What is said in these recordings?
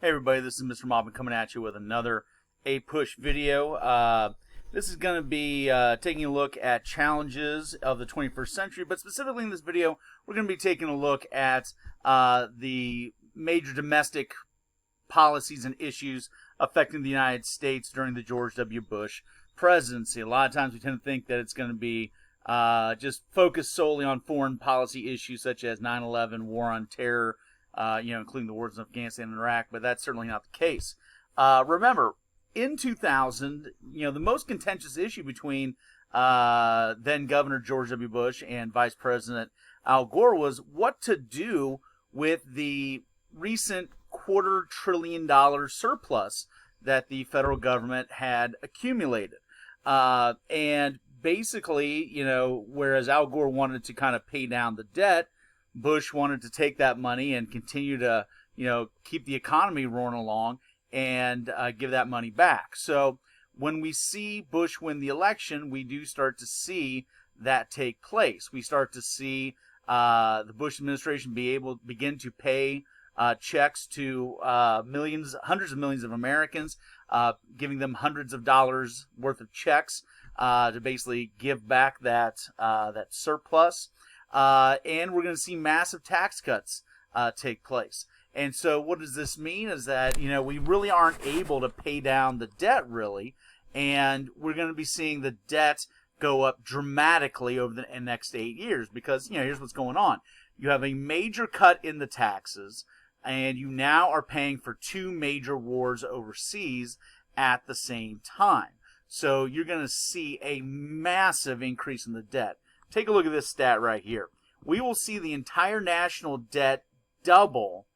Hey everybody, this is Mr. Mobbin coming at you with another APUSH video. This is going to be taking a look at challenges of the 21st century, but specifically in this video, we're going to be taking a look at the major domestic policies and issues affecting the United States during the George W. Bush presidency. A lot of times we tend to think that it's going to be just focused solely on foreign policy issues such as 9/11, war on terror, including the wars in Afghanistan and Iraq, but that's certainly not the case. Remember, in 2000, the most contentious issue between then Governor George W. Bush and Vice President Al Gore was what to do with the recent $250 billion surplus that the federal government had accumulated. And basically, whereas Al Gore wanted to kind of pay down the debt, Bush wanted to take that money and continue to, keep the economy roaring along and give that money back. So when we see Bush win the election, we do start to see that take place. We start to see the Bush administration begin to pay checks to hundreds of millions of Americans, giving them hundreds of dollars worth of checks to basically give back that surplus. And we're going to see massive tax cuts take place. And so what does this mean is that, we really aren't able to pay down the debt, really. And we're going to be seeing the debt go up dramatically over the next 8 years because, here's what's going on. You have a major cut in the taxes, and you now are paying for two major wars overseas at the same time. So you're going to see a massive increase in the debt. Take a look at this stat right here. We will see the entire national debt double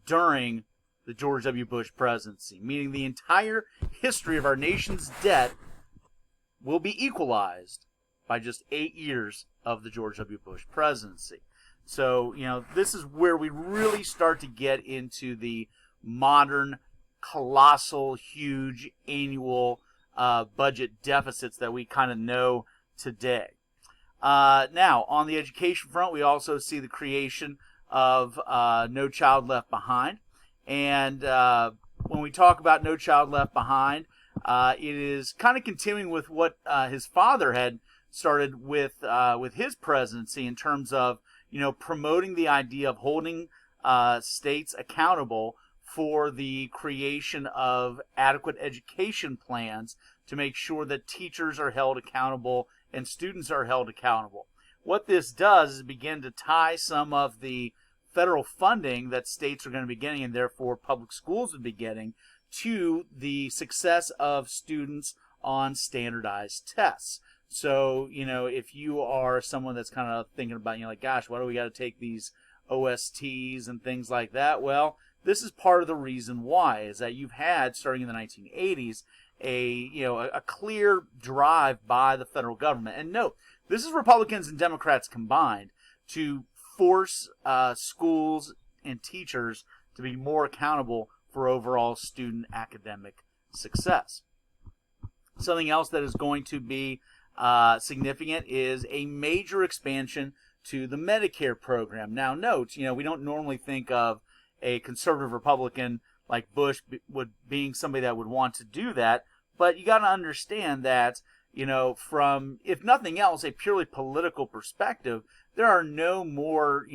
during the George W. Bush presidency, meaning the entire history of our nation's debt will be equalized by just 8 years of the George W. Bush presidency. So, this is where we really start to get into the modern, colossal, huge annual budget deficits that we kind of know today. Now, on the education front, we also see the creation of No Child Left Behind. And when we talk about No Child Left Behind, it is kind of continuing with what his father had started with his presidency in terms of, promoting the idea of holding states accountable for the creation of adequate education plans to make sure that teachers are held accountable and students are held accountable. What this does is begin to tie some of the federal funding that states are going to be getting, and therefore public schools would be getting, to the success of students on standardized tests. So, if you are someone that's kind of thinking about, gosh, why do we got to take these OSTs and things like that? Well, this is part of the reason why, is that you've had, starting in the 1980s, a clear drive by the federal government. And note, this is Republicans and Democrats combined to force schools and teachers to be more accountable for overall student academic success. Something else that is going to be significant is a major expansion to the Medicare program. Now, note, we don't normally think of a conservative Republican like Bush being somebody that would want to do that, but you got to understand that, from, if nothing else, a purely political perspective, there are no more,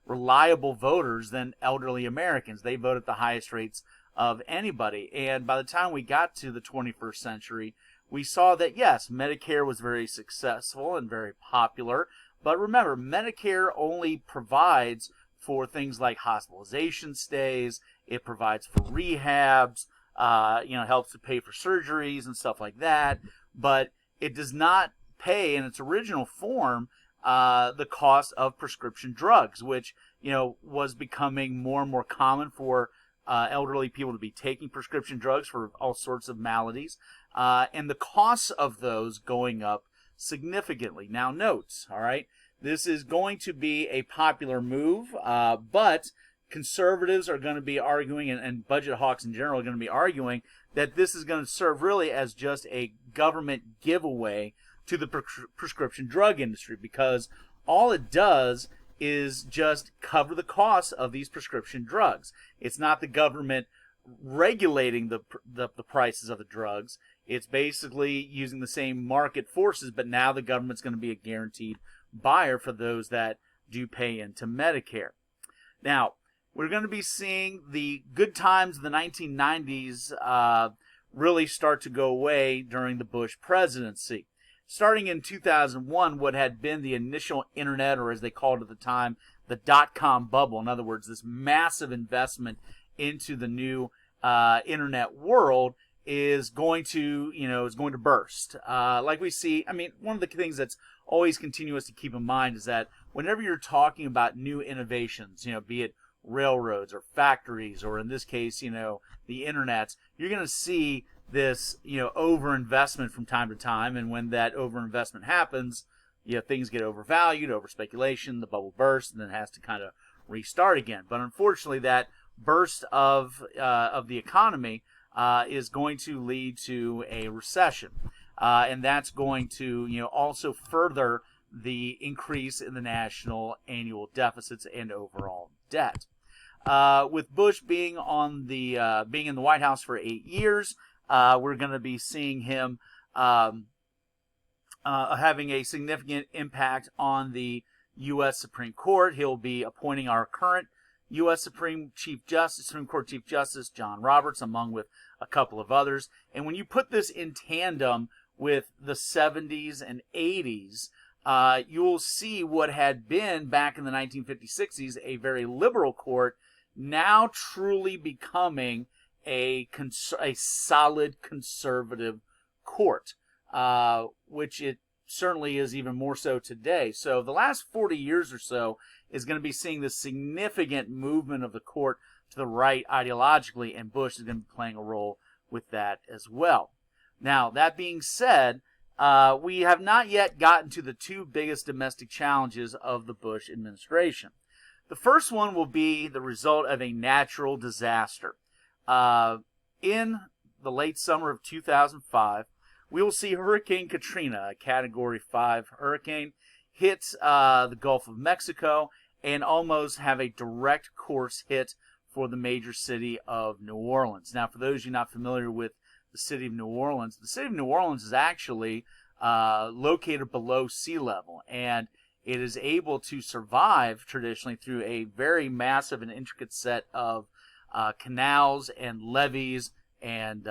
reliable voters than elderly Americans. They vote at the highest rates of anybody. And by the time we got to the 21st century, we saw that, yes, Medicare was very successful and very popular. But remember, Medicare only provides for things like hospitalization stays. It provides for rehabs, helps to pay for surgeries and stuff like that. But it does not pay in its original form the cost of prescription drugs, which, was becoming more and more common for elderly people to be taking prescription drugs for all sorts of maladies, and the costs of those going up significantly. Now, note, all right, this is going to be a popular move, but conservatives are going to be arguing, and budget hawks in general are going to be arguing, that this is going to serve really as just a government giveaway to the prescription drug industry, because all it does is just cover the costs of these prescription drugs. It's not the government regulating the prices of the drugs. It's basically using the same market forces, but now the government's going to be a guaranteed buyer for those that do pay into Medicare. Now, we're going to be seeing the good times of the 1990s really start to go away during the Bush presidency. Starting in 2001, what had been the initial internet, or as they called it at the time, the dot-com bubble, in other words, this massive investment into the new internet world, is going to burst. Like we see, I mean, one of the things that's always continuous to keep in mind is that whenever you're talking about new innovations, be it railroads or factories, or in this case, the internet, you're going to see this, overinvestment from time to time. And when that overinvestment happens, things get overvalued, over speculation, the bubble bursts, and then it has to kind of restart again. But unfortunately, that burst of the economy is going to lead to a recession, and that's going to also further the increase in the national annual deficits and overall debt. With Bush being in the White House for 8 years, we're going to be seeing him having a significant impact on the U.S. Supreme Court. He'll be appointing our current U.S. Supreme Court Chief Justice John Roberts, among with a couple of others. And when you put this in tandem with the 70s and 80s, you'll see what had been back in the 1950s, 60s, a very liberal court, now truly becoming a solid conservative court, which it certainly is even more so today. So the last 40 years or so is going to be seeing this significant movement of the court to the right ideologically, and Bush is going to be playing a role with that as well. Now, that being said, we have not yet gotten to the two biggest domestic challenges of the Bush administration. The first one will be the result of a natural disaster. In the late summer of 2005, we will see Hurricane Katrina, a Category 5 hurricane, hit the Gulf of Mexico and almost have a direct course hit for the major city of New Orleans. Now, for those of you not familiar with the city of New Orleans, the city of New Orleans is actually located below sea level, and it is able to survive traditionally through a very massive and intricate set of canals and levees and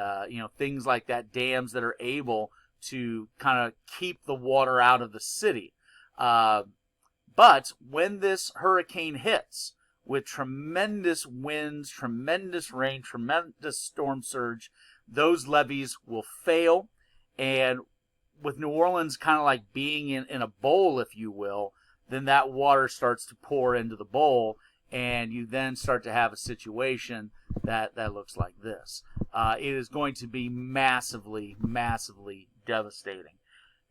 things like that, dams that are able to kind of keep the water out of the city. But when this hurricane hits with tremendous winds, tremendous rain, tremendous storm surge, those levees will fail. And with New Orleans kind of like being in a bowl, if you will, then that water starts to pour into the bowl, and you then start to have a situation that looks like this. It is going to be massively, massively devastating.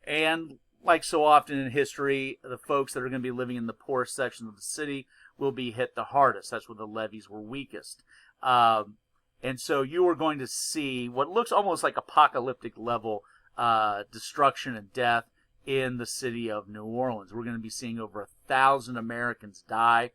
And like so often in history, the folks that are going to be living in the poorest sections of the city will be hit the hardest. That's where the levees were weakest. And so you are going to see what looks almost like apocalyptic level destruction and death in the city of New Orleans. We're going to be seeing over 1,000 Americans die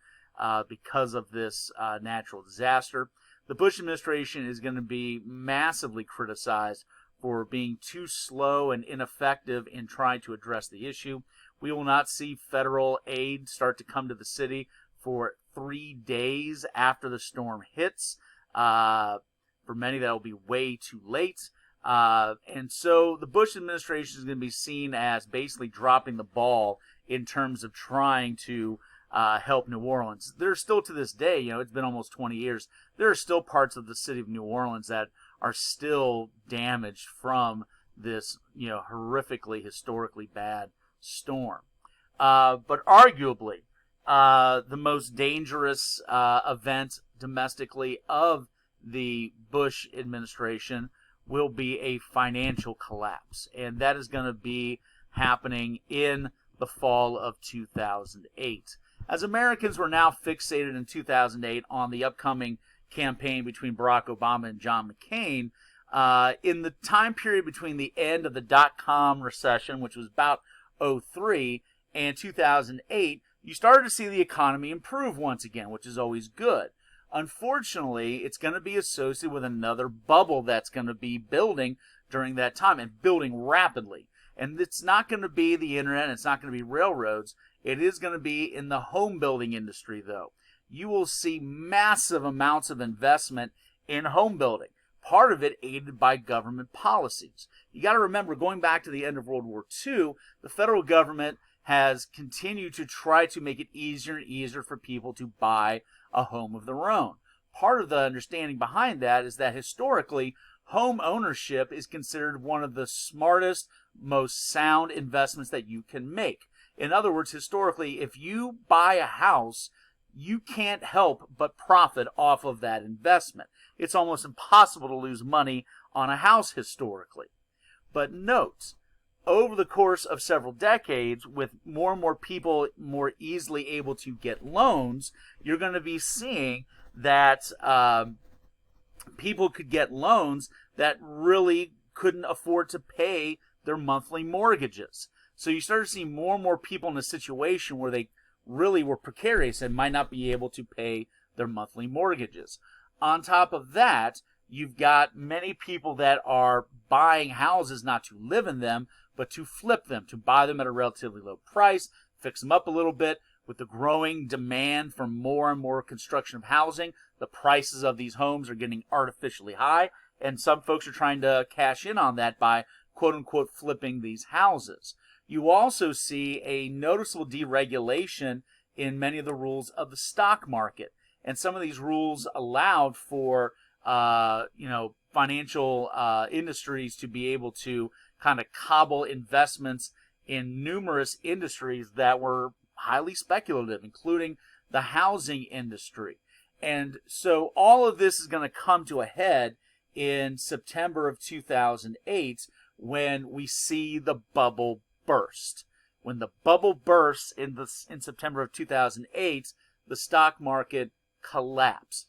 because of this natural disaster. The Bush administration is going to be massively criticized for being too slow and ineffective in trying to address the issue. We will not see federal aid start to come to the city for 3 days after the storm hits. For many, that will be way too late. And so the Bush administration is going to be seen as basically dropping the ball in terms of trying to help New Orleans. There's still to this day, it's been almost 20 years, there are still parts of the city of New Orleans that are still damaged from this, horrifically, historically bad storm. But arguably, the most dangerous event domestically of the Bush administration will be a financial collapse. And that is going to be happening in the fall of 2008. As Americans were now fixated in 2008 on the upcoming campaign between Barack Obama and John McCain, in the time period between the end of the dot-com recession, which was about 2003, and 2008, you started to see the economy improve once again, which is always good. Unfortunately, it's going to be associated with another bubble that's going to be building during that time, and building rapidly. And it's not going to be the internet, it's not going to be railroads. It is going to be in the home building industry, though. You will see massive amounts of investment in home building, part of it aided by government policies. You got to remember, going back to the end of World War II, the federal government has continued to try to make it easier and easier for people to buy a home of their own. Part of the understanding behind that is that historically, home ownership is considered one of the smartest, most sound investments that you can make. In other words, historically, if you buy a house, you can't help but profit off of that investment. It's almost impossible to lose money on a house historically. But note, over the course of several decades, with more and more people more easily able to get loans, you're going to be seeing that people could get loans that really couldn't afford to pay their monthly mortgages. So you start to see more and more people in a situation where they really were precarious and might not be able to pay their monthly mortgages. On top of that, you've got many people that are buying houses not to live in them, but to flip them, to buy them at a relatively low price, fix them up a little bit. With the growing demand for more and more construction of housing, the prices of these homes are getting artificially high, and some folks are trying to cash in on that by quote-unquote flipping these houses. You also see a noticeable deregulation in many of the rules of the stock market, and some of these rules allowed for financial industries to be able to kind of cobble investments in numerous industries that were highly speculative, including the housing industry. And so all of this is going to come to a head in September of 2008 when we see the bubble burst. When the bubble bursts in September of 2008, the stock market collapses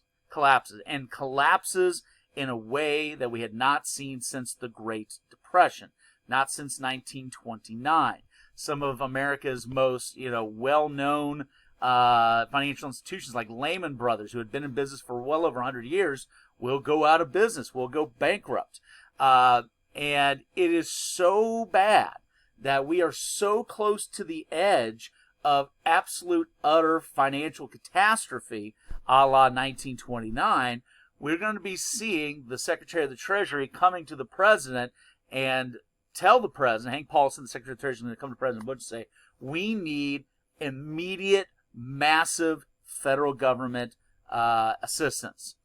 in a way that we had not seen since the Great Depression, not since 1929. Some of America's most, well-known financial institutions like Lehman Brothers, who had been in business for well over 100 years, will go out of business, will go bankrupt. And it is so bad that we are so close to the edge of absolute, utter financial catastrophe, a la 1929, we're going to be seeing the Secretary of the Treasury coming to the President and tell the President, Hank Paulson, the Secretary of the Treasury, is going to come to President Bush and say, we need immediate, massive federal government assistance.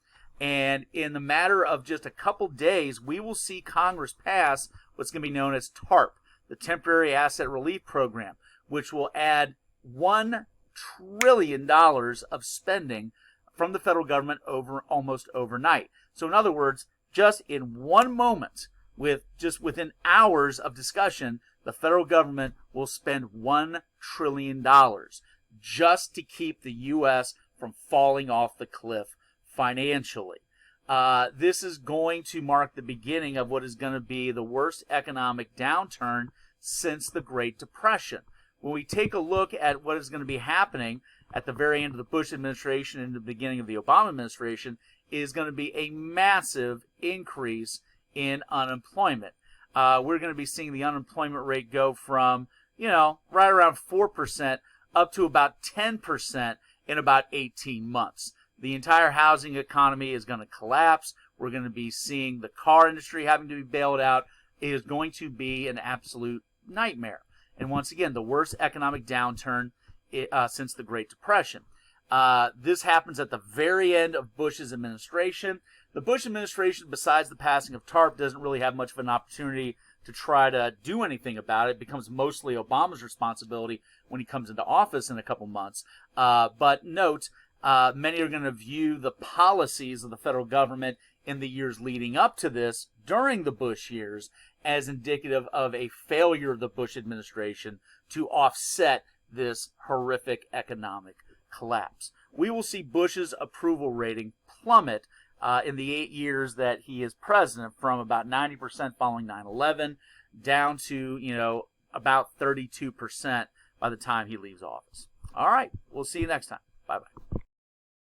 And in the matter of just a couple days, we will see Congress pass what's going to be known as TARP, the Temporary Asset Relief Program, which will add $1 trillion of spending from the federal government almost overnight. So in other words, just in one moment, within hours of discussion, the federal government will spend $1 trillion just to keep the U.S. from falling off the cliff financially. This is going to mark the beginning of what is going to be the worst economic downturn since the Great Depression. When we take a look at what is going to be happening at the very end of the Bush administration and the beginning of the Obama administration, is going to be a massive increase in unemployment. We're going to be seeing the unemployment rate go from, right around 4% up to about 10% in about 18 months. The entire housing economy is going to collapse. We're going to be seeing the car industry having to be bailed out. It is going to be an absolute nightmare. And once again, the worst economic downturn since the Great Depression. This happens at the very end of Bush's administration. The Bush administration, besides the passing of TARP, doesn't really have much of an opportunity to try to do anything about it. It becomes mostly Obama's responsibility when he comes into office in a couple months. But note, many are going to view the policies of the federal government in the years leading up to this, during the Bush years, as indicative of a failure of the Bush administration to offset this horrific economic collapse. We will see Bush's approval rating plummet in the 8 years that he is president, from about 90% following 9/11 down to, about 32% by the time he leaves office. All right, we'll see you next time. Bye-bye.